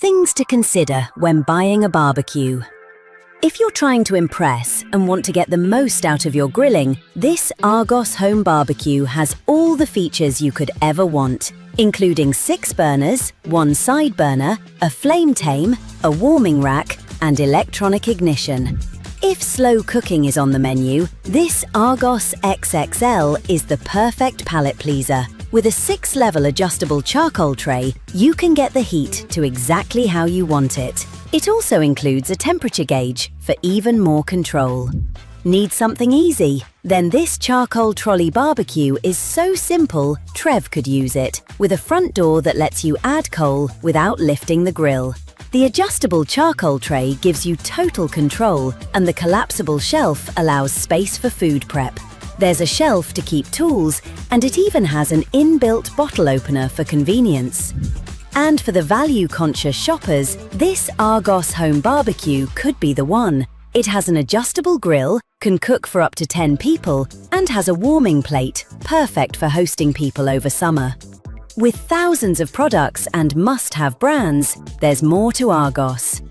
Things to consider when buying a barbecue. If you're trying to impress and want to get the most out of your grilling, this Argos home barbecue has all the features you could ever want, including 6 burners, 1 side burner, a flame tame, a warming rack, and electronic ignition. If slow cooking is on the menu, this Argos XXL is the perfect palate pleaser. With a 6-level adjustable charcoal tray, you can get the heat to exactly how you want it. It also includes a temperature gauge for even more control. Need something easy? Then this charcoal trolley barbecue is so simple, Trev could use it, with a front door that lets you add coal without lifting the grill. The adjustable charcoal tray gives you total control, and the collapsible shelf allows space for food prep. There's a shelf to keep tools, and it even has an inbuilt bottle opener for convenience. And for the value-conscious shoppers, this Argos home barbecue could be the one. It has an adjustable grill, can cook for up to 10 people, and has a warming plate, perfect for hosting people over summer. With thousands of products and must-have brands, there's more to Argos.